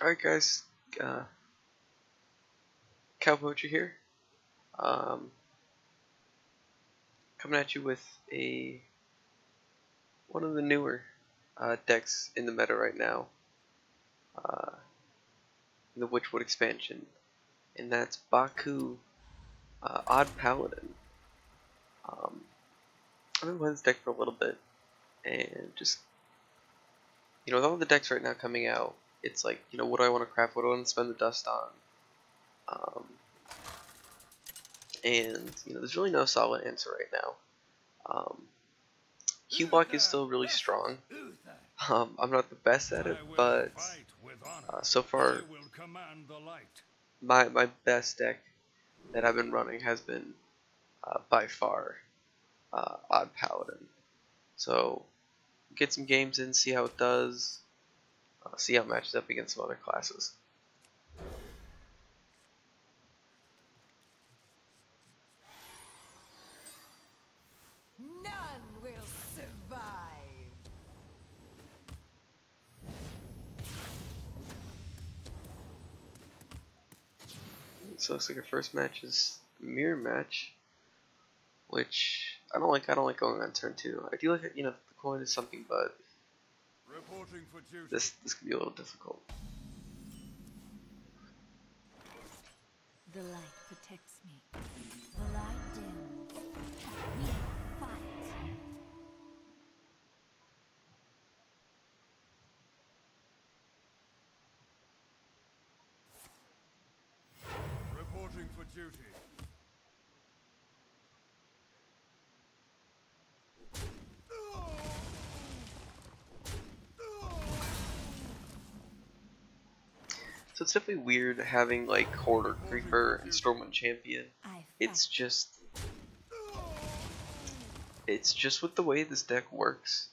Alright guys, uh, Cowpoacher here, um, coming at you with one of the newer decks in the meta right now, uh, in the Witchwood expansion, and that's Baku Odd Paladin. I've been playing this deck for a little bit, and just, with all the decks right now coming out, it's like, what do I want to craft, what do I want to spend the dust on? And, there's really no solid answer right now. Cubelock is still really strong. I'm not the best at it, but so far, my best deck that I've been running has been by far Odd Paladin. So get some games in, see how it does, see how it matches up against some other classes. So it looks like our first match is mirror match, which I don't like. I don't like going on turn 2. I do like it, the coin is something, but this can be a little difficult. The light protects me. The light dims. We fight. Reporting for duty. So it's definitely weird having like Horde or Creeper and Stormwind Champion. It's just with the way this deck works.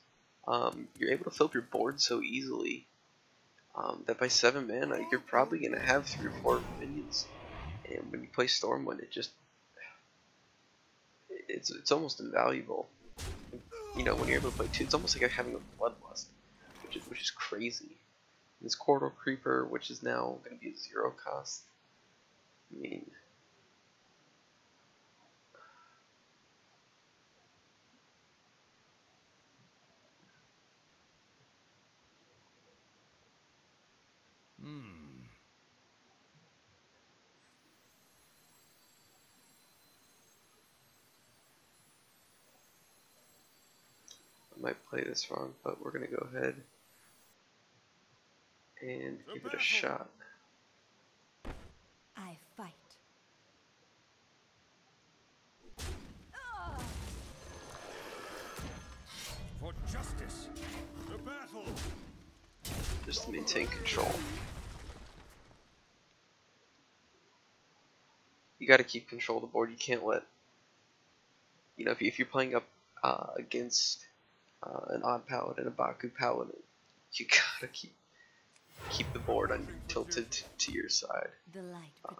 You're able to fill up your board so easily that by 7 mana you're probably gonna have 3 or 4 minions. And when you play Stormwind, it's almost invaluable. When you're able to play 2, it's almost like having a Bloodlust, which is crazy. This Corridor Creeper, which is now going to be a 0 cost. I mean, I might play this wrong, but we're going to go ahead and give it a shot. I fight. For justice. The battle. Just to maintain control. You got to keep control of the board. You can't let, if you're playing up against an Odd Paladin, a Baku Paladin, you gotta keep the board tilted to your side,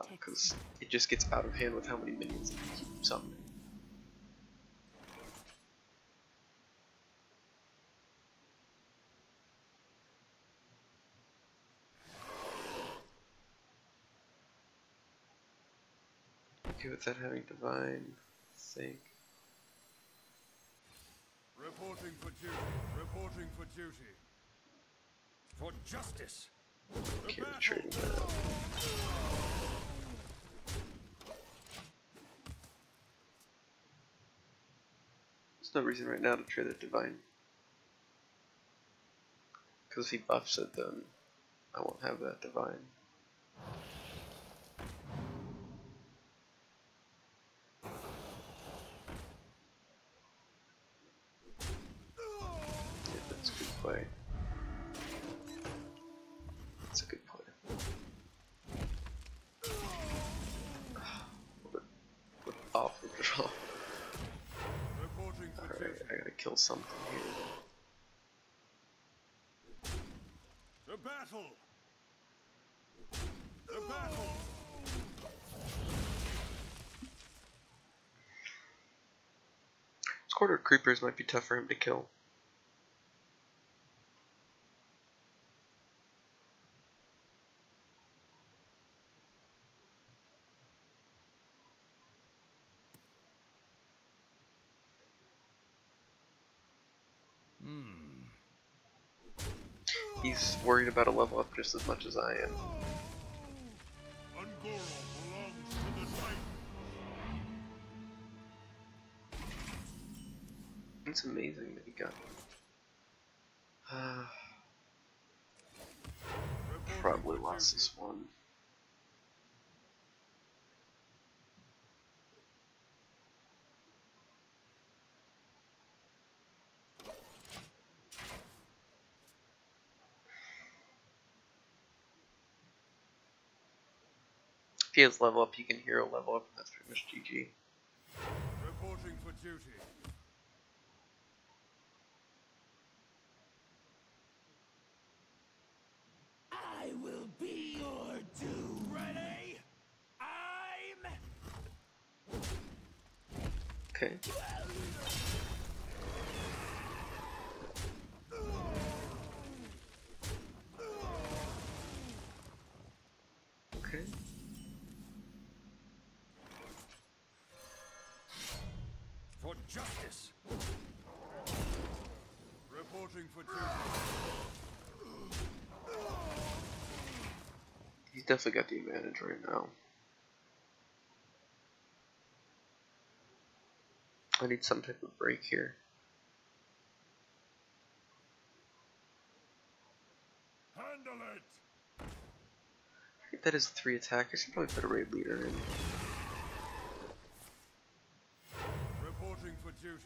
because it just gets out of hand with how many minions you keep summoning. Okay, with that having divine, I think. Reporting for duty. Reporting for duty. For justice. Okay, we're trading that. There's no reason right now to trade that divine. Because if he buffs it, then I won't have that divine. Yeah, that's a good play. That's a good play. What an awful draw. Alright, I gotta kill something here. The battle. The battle. This Corridor Creepers might be tough for him to kill. He's worried about a level up just as much as I am. Ungoro belongs to the Titan. It's amazing that he got. Probably lost this one. If he has level up, he can hero level up, and that's pretty much GG. Reporting for duty. I will be your doom. Ready? I'm Okay. Okay. For justice. Reporting for duty. He's definitely got the advantage right now. I need some type of break here. Handle it. I think that is 3 attack. I should probably put a raid leader in. Reporting for duty.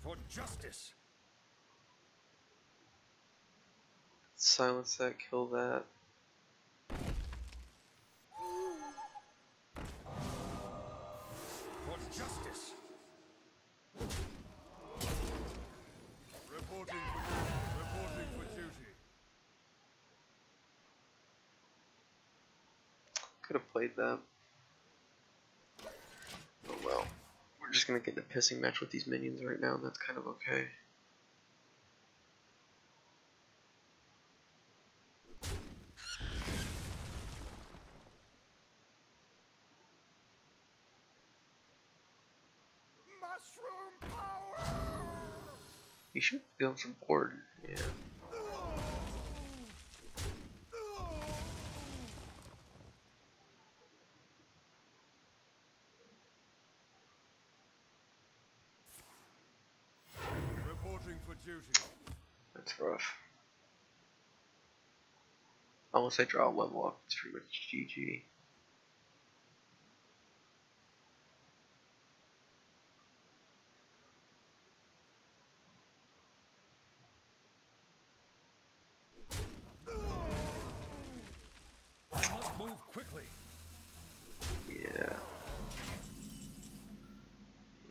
For justice. Silence that, kill that. For justice. Reporting for duty. Could have played that. Oh well. We're just gonna get in a pissing match with these minions right now, and that's kind of okay. Mushroom power. You should be on some board, yeah. Reporting for duty. That's rough. Unless I draw a level up, it's pretty much GG. I must move quickly. Yeah.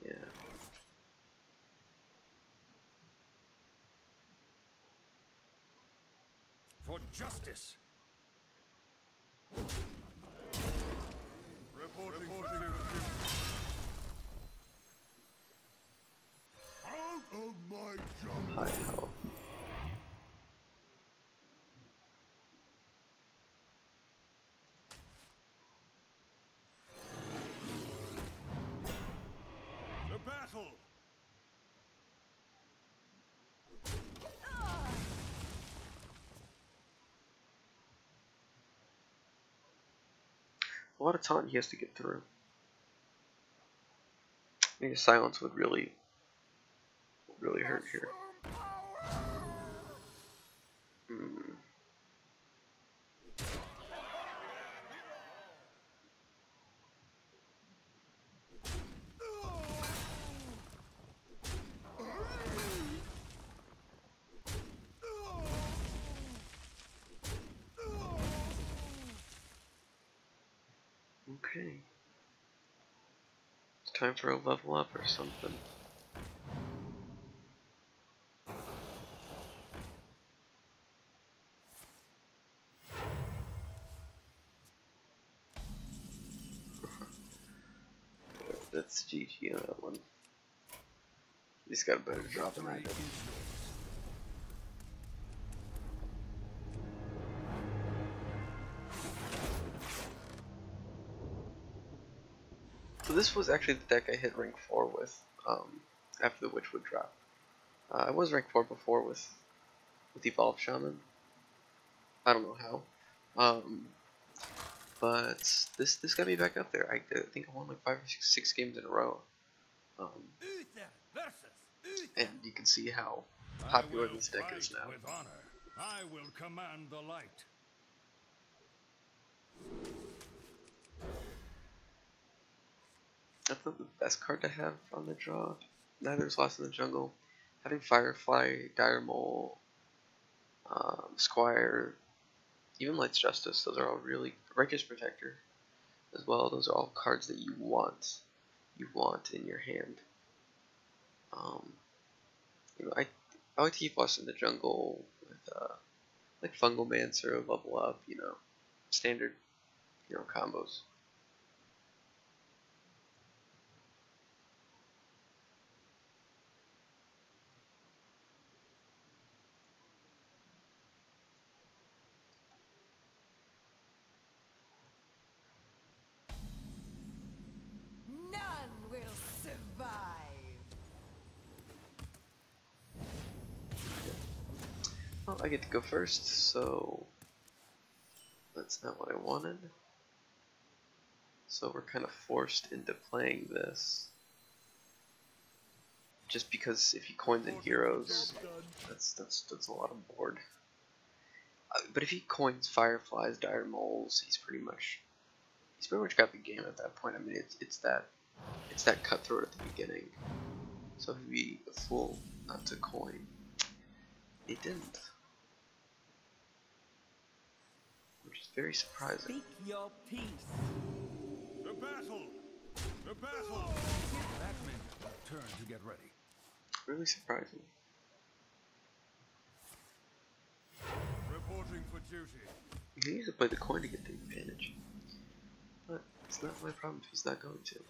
Yeah. For justice. Reporting for duty. Out of my jungle. High health. The battle. A lot of taunt he has to get through. I think a silence would really hurt here. Hmm. Okay. It's time for a level up or something. That's GG on that one. He's got a better drop than I Victory did. is yours. So this was actually the deck I hit rank 4 with after the Witchwood drop. I was rank 4 before with Evolved Shaman. I don't know how. But this got me back up there. I think I won like 5 or 6 games in a row. Uther versus Uther. And you can see how I popular will this deck fight is now. with honor. I will command the light. I thought the best card to have on the draw. Neither's Lost in the Jungle. Having Firefly, Dire Mole, Squire, even Light's Justice, those are all really Righteous Protector as well. Those are all cards that you want in your hand. I like to keep Lost in the Jungle with like Fungal Mancer, Level Up, standard combos. None will survive. Well, I get to go first, so that's not what I wanted. So we're kind of forced into playing this. Just because if he coins in heroes, that's a lot of board. But if he coins Fireflies, Dire Moles, he's pretty much got the game at that point. I mean, it's that cutthroat at the beginning. So he'd be a fool not to coin. He didn't, which is very surprising. Speak your peace. The battle! The battle! That meant Turn to get ready. Really surprising. Reporting for duty. He needs to play the coin to get the advantage. But it's not my problem if he's not going to.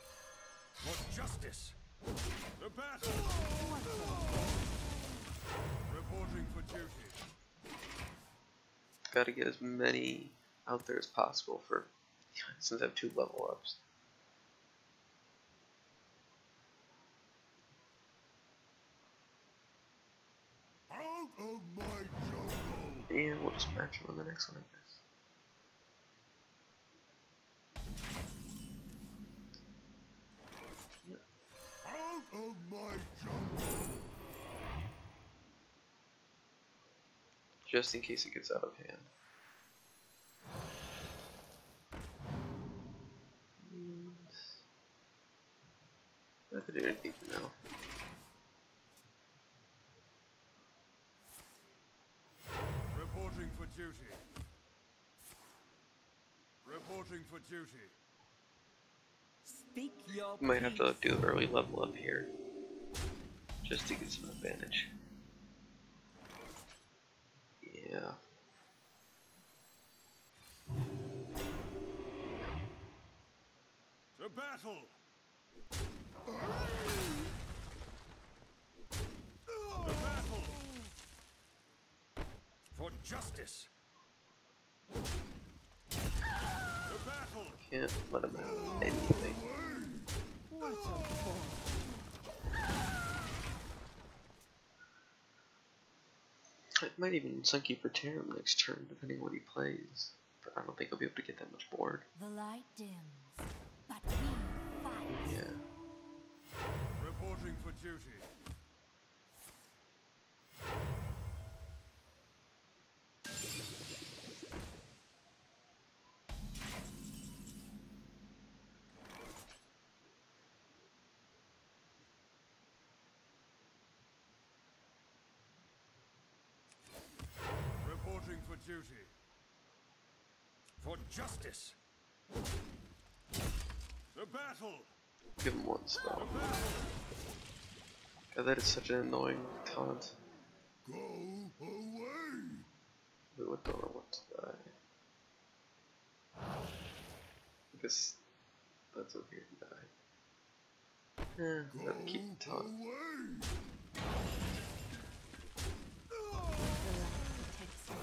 For justice! The battle! Reporting for duty. Gotta get as many out there as possible since I have 2 level ups. Out of my jungle! And we'll just match him on the next one, I guess. Out of my jungle! Just in case it gets out of hand. I could do anything for now. Reporting for duty. Reporting for duty. Speak your Might have to peace. do an early level up here, just to get some advantage. Yeah. To battle! The battle! For justice! The battle! Can't let him have anything. What a bore. I might even Sunkeeper tear him next turn, depending on what he plays. But I don't think I'll be able to get that much board. The light dims, but we fight. Yeah. Reporting for duty. Reporting for duty. For justice. The battle. Give him 1 spell. The battle. God, that is such an annoying taunt. Go away. We would don't know what to die. I guess that's okay to die. Yeah, gotta keep the taunt. Away. The light protects me.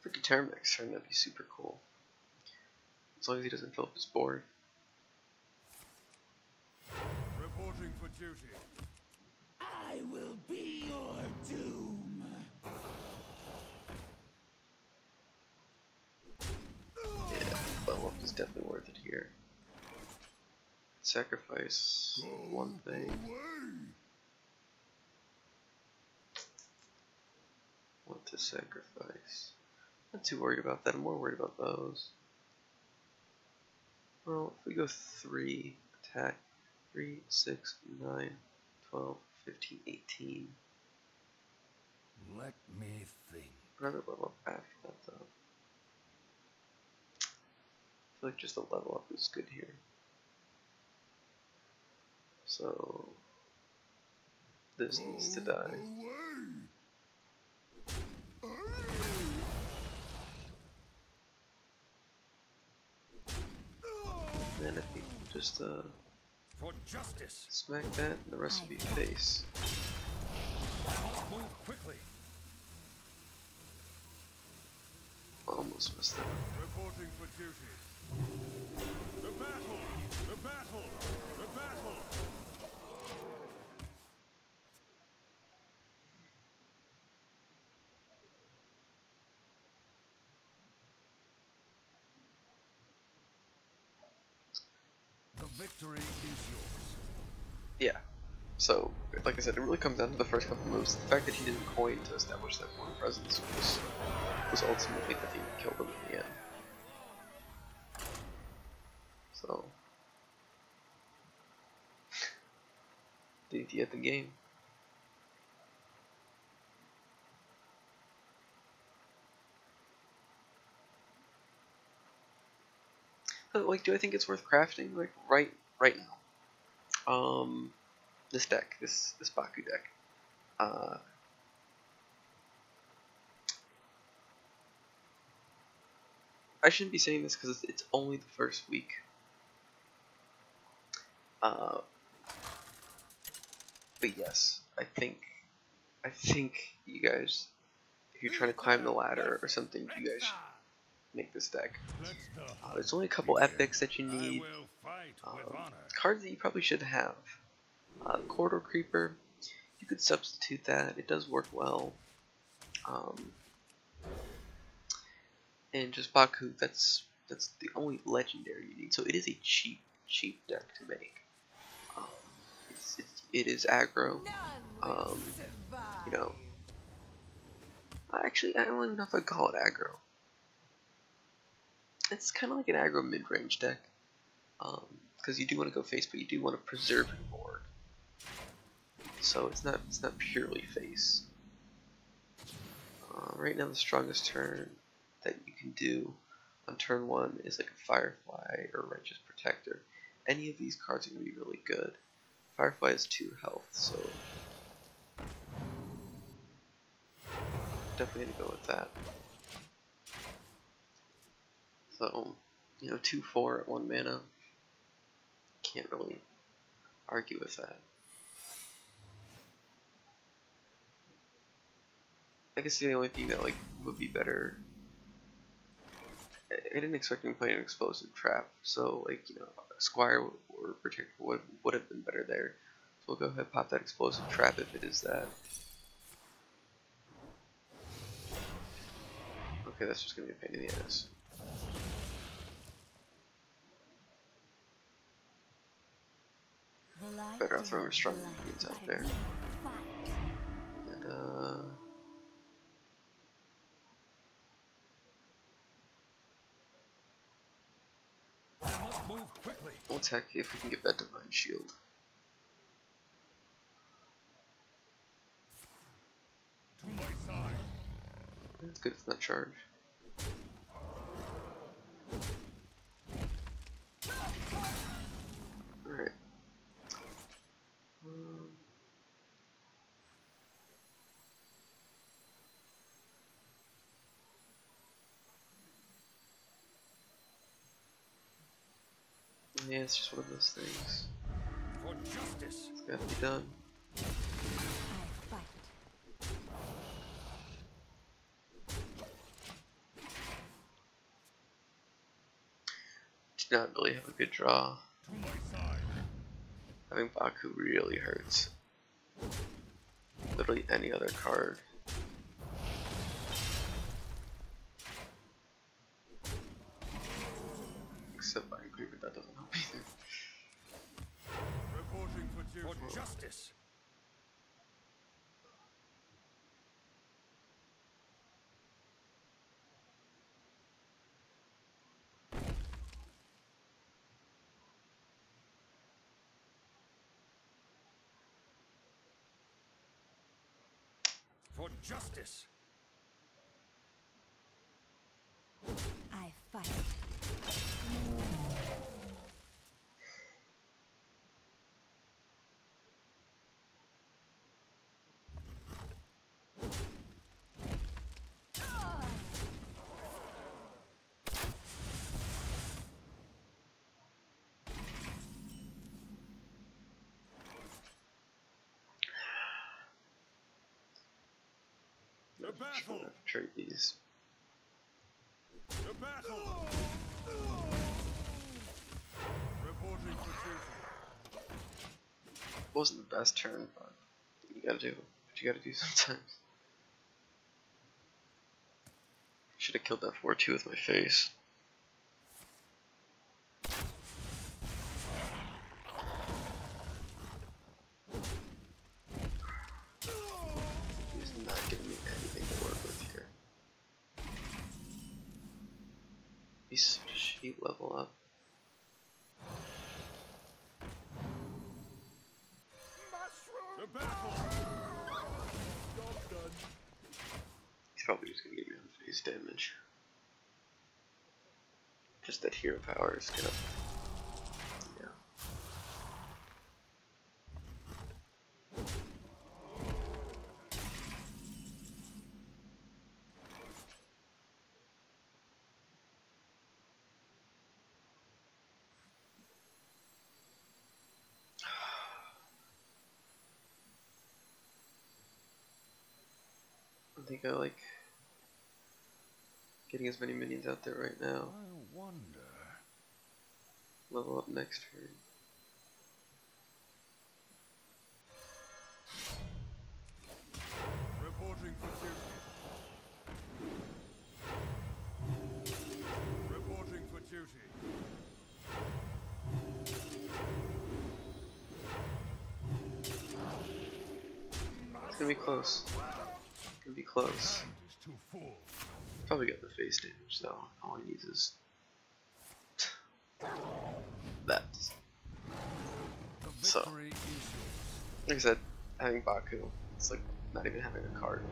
Freaking Terramix turn, that'd be super cool. As long as he doesn't fill up his board. Reporting for duty. I will be your doom. Yeah, level up is definitely worth it here. Sacrifice one thing. What to sacrifice? Not too worried about that. I'm more worried about those. Well, if we go 3 attack, 3, 6, 9, 12, 15, 18. Let me think. I'd rather level up after that though. I feel like just a level up is good here. So this needs to die. And then if you just For justice. smack that, and the rest will be face. Move quickly. Almost missed that. Reporting for duty. The battle! The battle! The battle! The victory is yours. Yeah. So, like I said, it really comes down to the first couple moves. The fact that he didn't coin to establish that one presence was ultimately the thing that killed him in the end. So, DT at the game. But, like, do I think it's worth crafting? Like, right now. This deck, this Baku deck. I shouldn't be saying this because it's only the first week. But yes, I think you guys, if you're trying to climb the ladder or something, you guys should make this deck. There's only a couple epics that you need. Cards that you probably should have. Corridor Creeper, you could substitute that. It does work well. And just Baku, that's the only legendary you need. So it is a cheap deck to make. It is aggro. You know, actually, I don't even know if I'd call it aggro. It's kind of like an aggro mid-range deck. Because you do want to go face, but you do want to preserve your board. So it's not purely face. Right now, the strongest turn that you can do on turn 1 is like a Firefly or Righteous Protector. Any of these cards are going to be really good. Firefly has 2 health, so definitely going to go with that. So, you know, 2/4 at 1 mana. Can't really argue with that. I guess the only thing that like would be better. I didn't expect him to play an explosive trap, so like, you know, Squire or Protector would have been better there. So we'll go ahead and pop that explosive trap if it is that. Okay, that's just gonna be a pain in the ass. Better off throwing a strong minions out there. And Move quickly. we'll attack if we can get that Divine Shield. To my side. It's good, it's not charge. Alright. Yeah, it's just one of those things. For justice. It's gotta be done. I fight. Did not really have a good draw. To my side. Having Baku really hurts. Literally any other card. Except Baku, but that doesn't help either. Reporting for duty. For justice. For justice. I fight. The I'm just gonna battle. have to trade these. The battle. Reporting for duty. Wasn't the best turn, but you gotta do what you gotta do sometimes. Should have killed that 4-2 with my face. He's not giving me anything to work with here. He's such a cheap level up. The battle. Job done. He's probably just gonna give me unfazed damage. Just that hero power is gonna. Yeah. I think I like getting as many minions out there right now. I wonder. Level up next turn. Reporting for duty. Reporting for duty. It's gonna be close. It's gonna be close. Is too full. Probably get the face damage though. All he needs is that. The So. victory is yours. Like I said, having Baku, it's like not even having a card.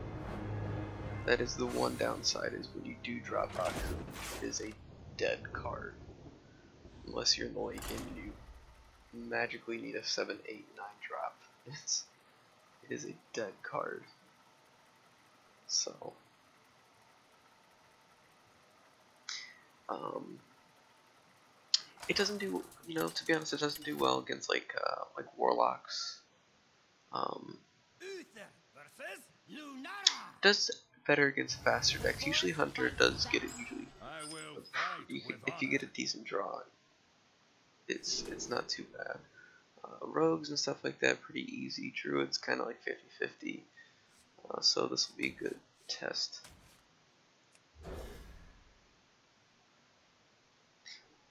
That is the one downside, is when you do drop Baku, it is a dead card. Unless you're in the late game and you magically need a 7, 8, 9 drop. It is a dead card. So it doesn't do, you know, to be honest, it doesn't do well against like warlocks. Uther versus Lunara. Does better against faster decks. Usually Hunter does get it. Usually, I will fight with if you get a decent draw, it's not too bad. Rogues and stuff like that, pretty easy. Druids kind of like 50-50. So this will be a good test.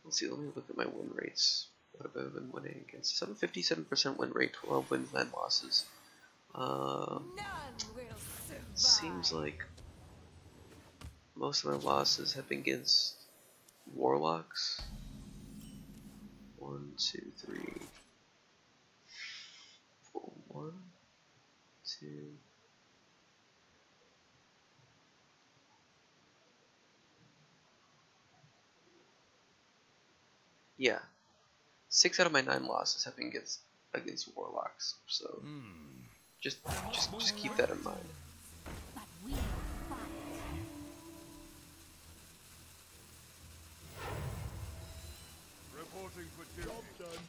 Let's see, let me look at my win rates. What have I been winning against? 757% win rate, 12 wins, 9 losses. None will survive. Seems like most of my losses have been against warlocks. 1, 2, 3, 4, 1, 2. Yeah, 6 out of my 9 losses have been against warlocks. So just keep that in mind. But we will fight. reporting for duty. Job done.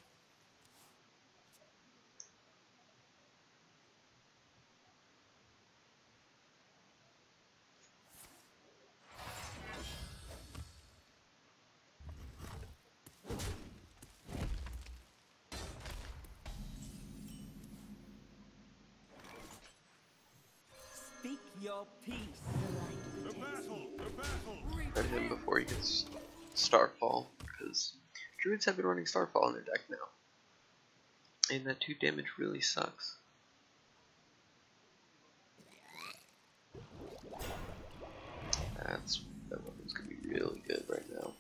your peace. The battle! The battle! Red him before he gets Starfall, because Druids have been running Starfall in their deck now. And that 2 damage really sucks. That weapon's gonna be really good right now.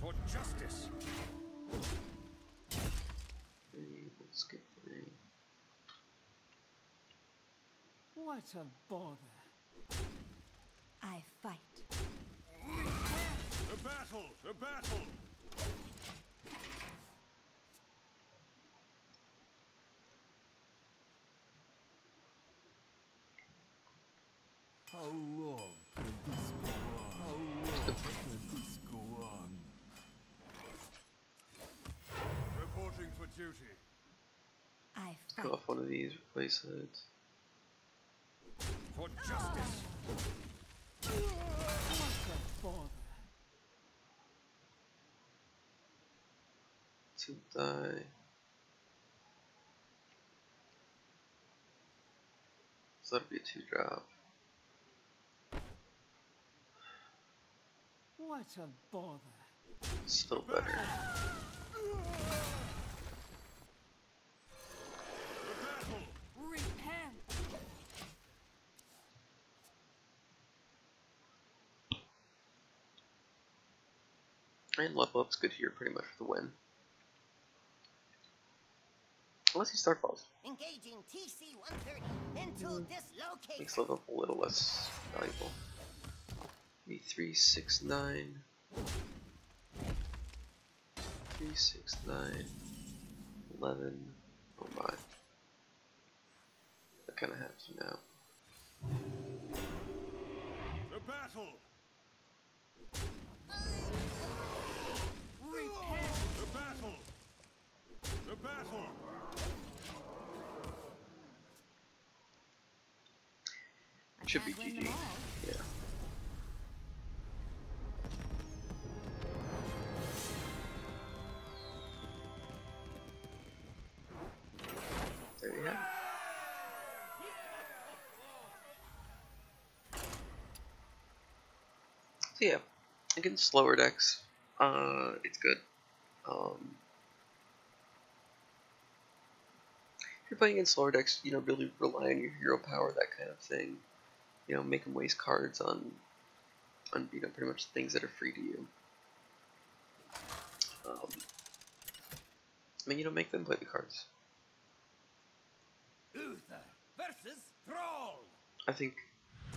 For justice. 3, we'll skip 3. What a bother. I fight. The battle! The battle! How long can this go on? How long can this go on? Reporting for duty. I Go fight. off one of these, replace it. For justice. What a bother. 2 die. So that'll be a 2-drop. What a bother. Still better. The battle! Repent. And level up's good here pretty much for the win. Unless he Starfalls. Engaging TC-130 into dislocation. Makes level up a little less valuable. 3, 6, 9. 3, 6, 9. 11. Oh my. I kinda have to now. The battle! Repent. The battle! The battle! I Should be can't win GG. them all. Yeah. There you have it. So yeah, against slower decks, it's good. If you're playing against slower decks, really rely on your hero power, that kind of thing. Make them waste cards on pretty much things that are free to you. Make them play the cards. Uther versus Thrall. I think,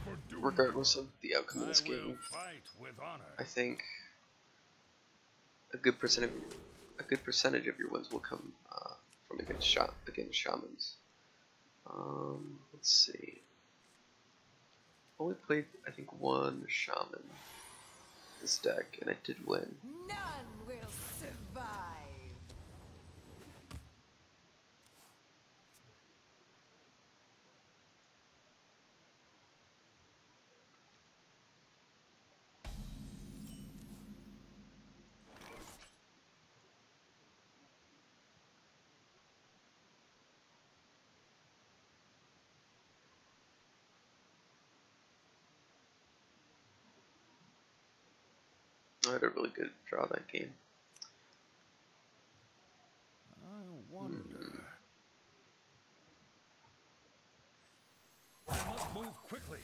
For doom. regardless of the outcome of I this will game, fight with honor. I think a good percentage of your wins will come from against shamans. Let's see. Only played, I think, 1 shaman this deck, and I did win. None will survive. I had a really good draw that game. I wonder. I must move quickly.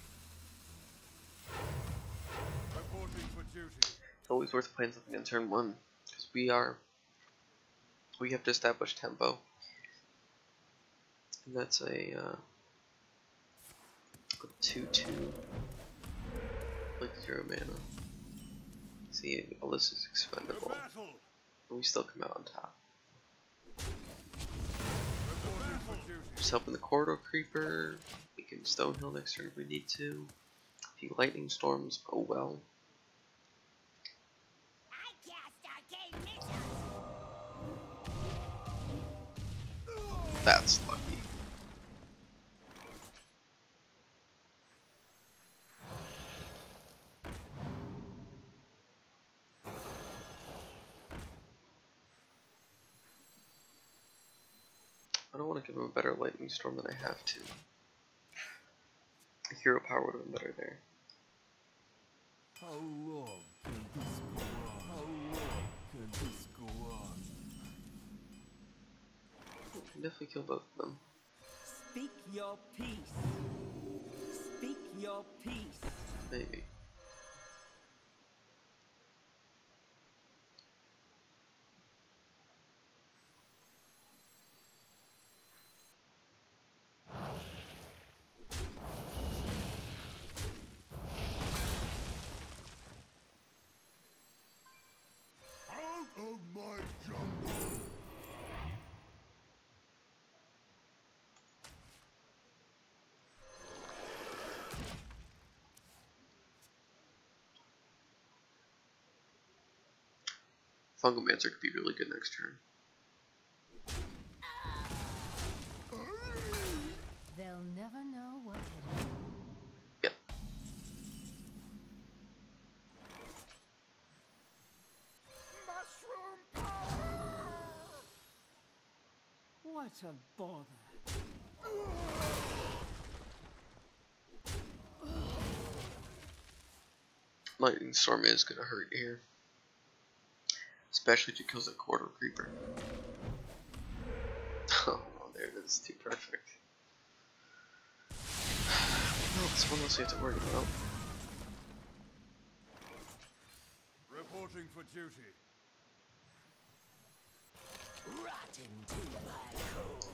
Reporting for duty. It's always worth playing something on turn 1, because we have to establish tempo, and that's a 2/2, like 0 mana. See, all this is The expendable, battle! and we still come out on top. Reporting for duty. Just helping the corridor creeper. We can Stonehill next turn if we need to. A few lightning storms. Oh well. I cast arcane missiles. That's lucky. I don't want to give him a better lightning storm than I have to. hero power would have been better there. How long can this go on? How long can this go on? Can definitely kill both of them. Speak your peace. Speak your peace. Maybe. Out of my jungle! Fungomancer could be really good next turn. They'll never know what hit them. Yep. Mushroom power! What a bother. Lightning Storm is gonna hurt here. Especially if it kills a quarter creeper. Oh, there it is. Too perfect. Well, it's one less we have to worry about. Reporting for duty.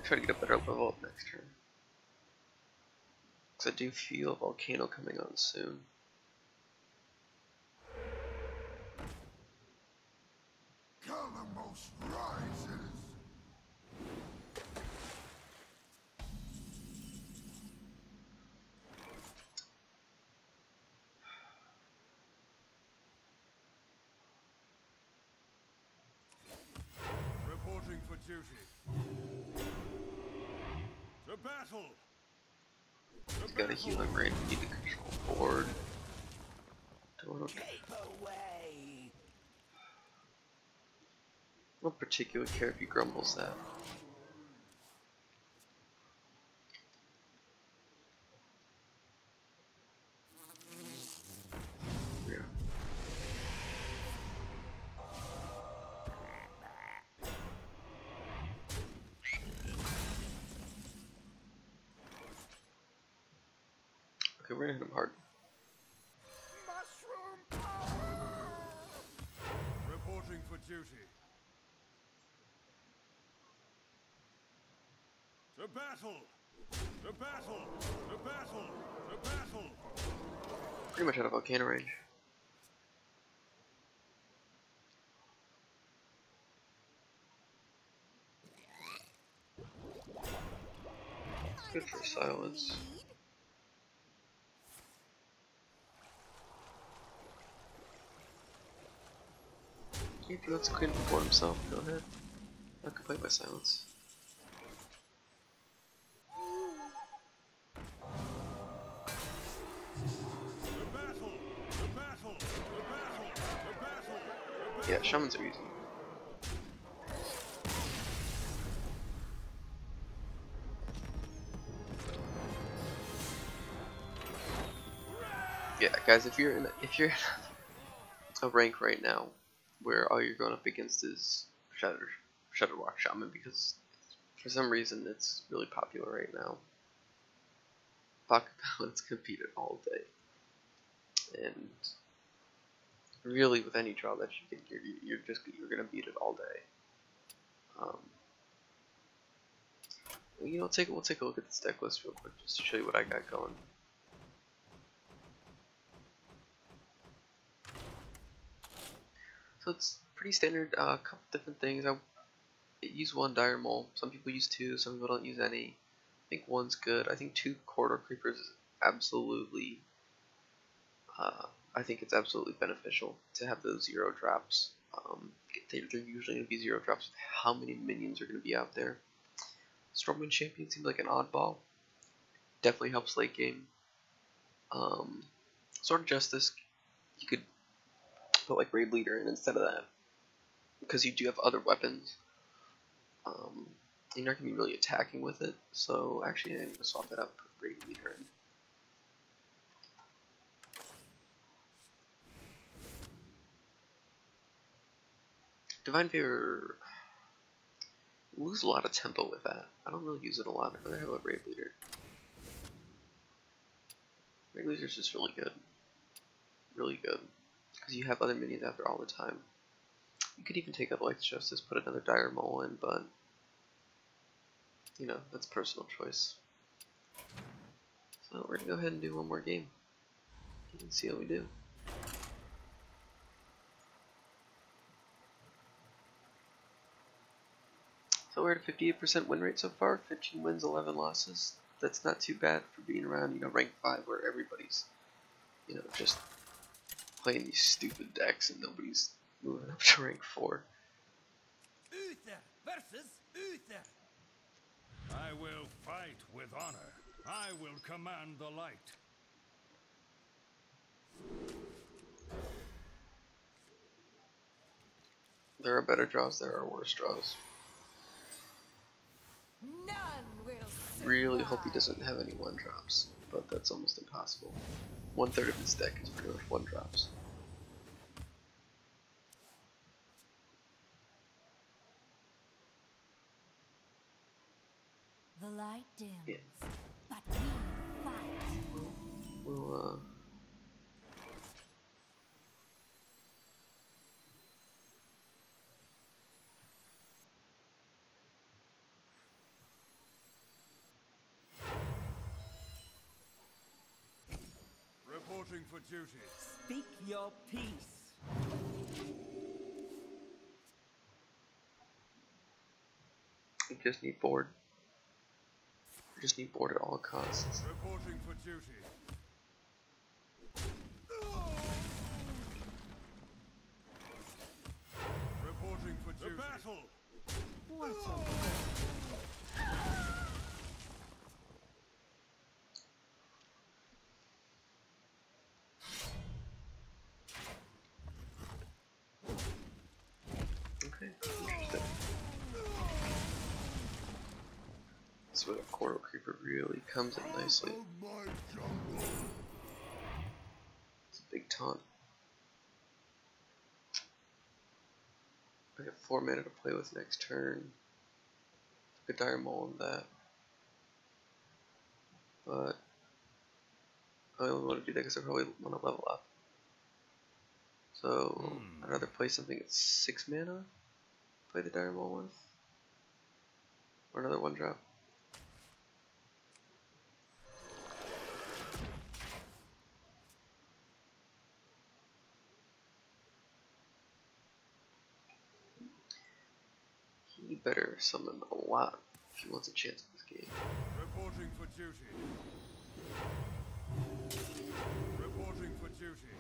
Try to get a better level up next turn. Because I do feel a volcano coming on soon. Calamos rises. Reporting for duty. To battle. He's got a healing ring. Need to control board. Don't particularly care if he grumbles that. Yeah. Okay, we're gonna hit him hard. Mushroom power! Reporting for duty. To battle! To battle! To battle! To battle! Pretty much out of volcano range. Good for silence. If he wants to clean up the board himself, go ahead. I can play by silence. Yeah, shamans are easy. Yeah, guys, if you're in a rank right now where all you're going up against is Shadowrock Shaman, because for some reason it's really popular right now. Baku Paladins compete it all day, and really with any draw that you get, you're gonna beat it all day. You know, we'll take a look at this deck list real quick just to show you what I got going. So it's pretty standard, couple different things. I use one Dire Mole. Some people use two, some people don't use any. I think one's good. I think two Corridor Creepers is absolutely, I think it's absolutely beneficial to have those 0 drops. They're usually going to be 0 drops with how many minions are going to be out there. Stormwind Champion seems like an oddball. Definitely helps late game. Sword of Justice, you could put like Raid Leader in instead of that, because you do have other weapons. You're not going to be really attacking with it, so actually I'm going to swap that out and put Raid Leader in. Divine Favor, lose a lot of tempo with that. I don't really use it a lot. I'd rather have a Brave Leader. Brave Leader's just really good. Really good. Because you have other minions out there all the time. You could even take out Light's Justice, put another Dire Mole in, but you know, that's personal choice. So we're gonna go ahead and do one more game. You can see how we do. So we're at a 58% win rate so far, 15 wins, 11 losses. That's not too bad for being around, you know, rank 5 where everybody's, you know, just playing these stupid decks and nobody's moving up to rank 4. Uther versus Uther. I will fight with honor. I will command the light. There are better draws, there are worse draws. None will Really hope he survive. doesn't have any 1-drops, but that's almost impossible. 1/3 of his deck is pretty much 1-drops. The light dims, Yeah. but we fight. We'll, Reporting for duty. Speak your peace. we just need board. We just need board at all costs. Reporting for duty. Reporting for duty. The battle. What a Okay, interesting. That's where the Coral Creeper really comes in nicely. It's a big taunt. I got 4 mana to play with next turn. Took a Dire Mole on that. But I only want to do that because I probably want to level up. So I'd rather play something at 6 mana. Play the Dire Mole with. Or another 1-drop. He better summon a lot if he wants a chance at this game. Reporting for duty. Reporting for duty.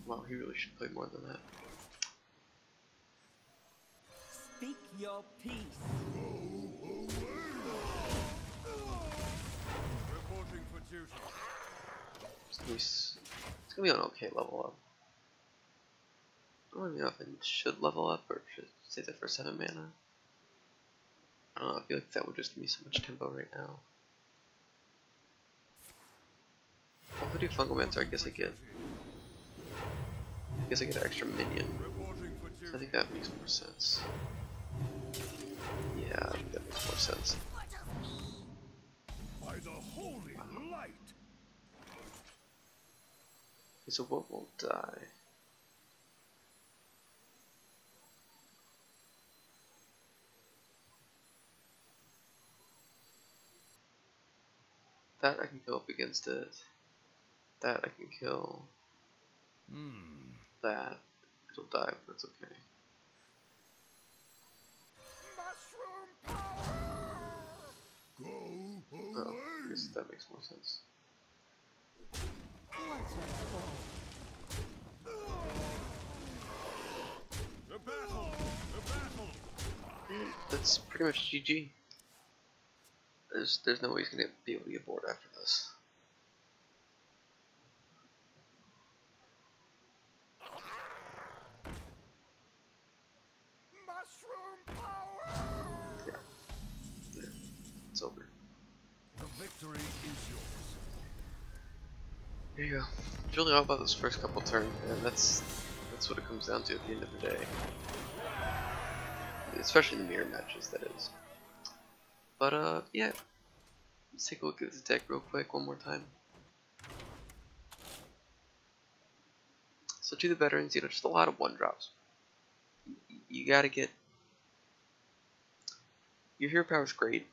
Wow, he really should play more than that. Speak your peace. Reporting for duty. It's gonna be an okay level up. I don't even know if I should level up or should save that for 7 mana. I don't know, I feel like that would just give me so much tempo right now. If I do Fungomancer, I guess I get an extra minion. Reporting for I duty. think that makes more sense. Yeah, I think that makes more sense. By the holy light. Okay, so what won't die? That I can kill up against it. That I can kill. That. It'll die, but that's okay. Oh, I guess that makes more sense. The battle. The battle. That's pretty much GG. There's no way he's gonna be able to get bored after this. Yeah, it's over. The victory is yours. There you go. It's really all about those first couple turns, and that's what it comes down to at the end of the day. Especially in the mirror matches, that is. But yeah. Let's take a look at this deck real quick one more time. So to the veterans, just a lot of 1-drops. You gotta get... Your hero power is great,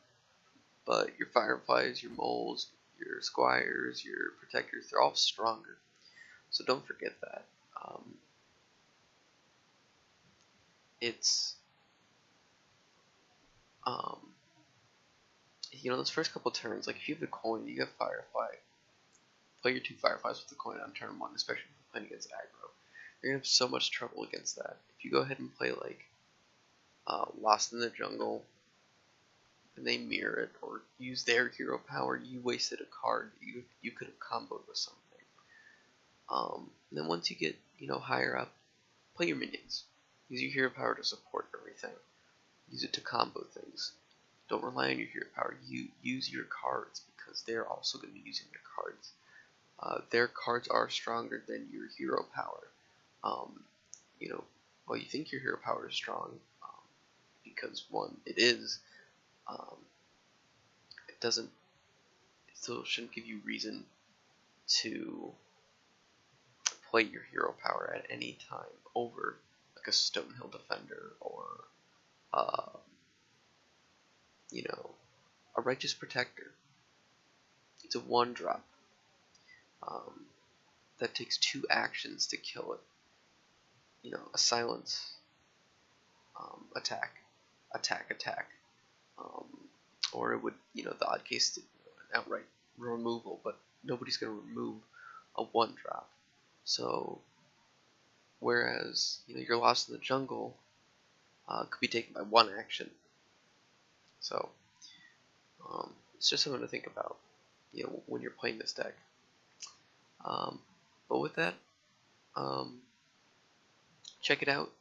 but your fireflies, your moles, your squires, your protectors, they're all stronger. So don't forget that. It's... those first couple turns, like if you have the coin, you got Firefly. Play your 2 Fireflies with the coin on turn 1, especially if you're playing against aggro. You're gonna have so much trouble against that. If you go ahead and play like Lost in the Jungle, and they mirror it, or use their hero power, you wasted a card you could have comboed with something. And then once you get higher up, play your minions. Use your hero power to support everything. Use it to combo things. Don't rely on your hero power. You use your cards because they're also going to be using your cards. Their cards are stronger than your hero power. Well, you think your hero power is strong because one, it is. It still shouldn't give you reason to play your hero power at any time over like a Stonehill Defender or a Righteous Protector. It's a 1-drop that takes 2 actions to kill it. A silence, attack, or it would, the odd case, an outright removal, but nobody's going to remove a 1-drop. So, whereas, you're Lost in the Jungle could be taken by 1 action. So, it's just something to think about, when you're playing this deck. But with that, check it out.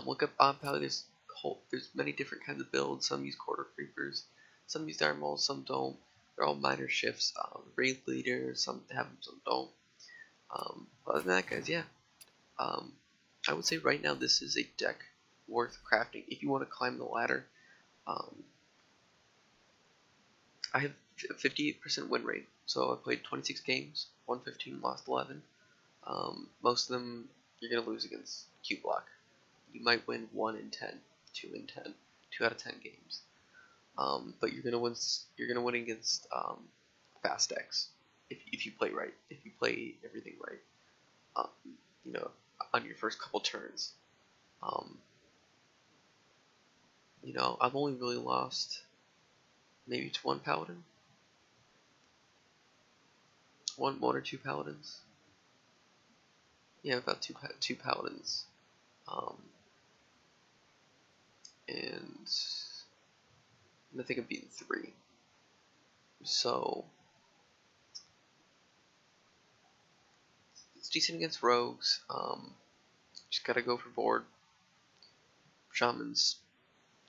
Look up Pally. There's many different kinds of builds. Some use quarter creepers, some use dire moles, some don't. They're all minor shifts. Raid leader, some have them, some don't. But other than that, guys, yeah. I would say right now this is a deck worth crafting if you want to climb the ladder. I have a 58% win rate, so I played 26 games, won 15, lost 11. Most of them you're gonna lose against Cubelock. You might win 1 in 10, 2 in 10, 2 out of 10 games. But you're gonna win. You're gonna win against fast decks if you play right. If you play everything right. On your first couple turns. I've only really lost maybe to 1 paladin, one or 2 paladins. Yeah, about two paladins, and I think I've beaten 3. So it's decent against rogues. Just gotta go for board. Shaman's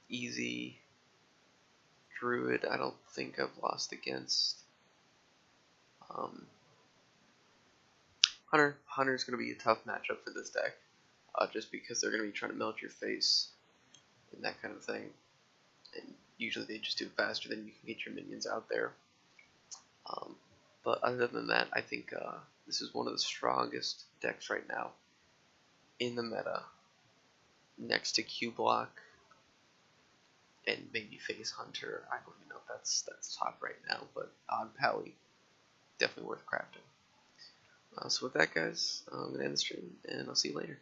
easy. Druid, I don't think I've lost against. Hunter's going to be a tough matchup for this deck, just because they're going to be trying to melt your face and that kind of thing. And usually they just do it faster than you can get your minions out there. But other than that, I think this is one of the strongest decks right now in the meta, next to Cubelock and maybe Face Hunter. I don't even know if that's top right now, but Odd Pally, definitely worth crafting. So with that, guys, I'm going to end the stream, and I'll see you later.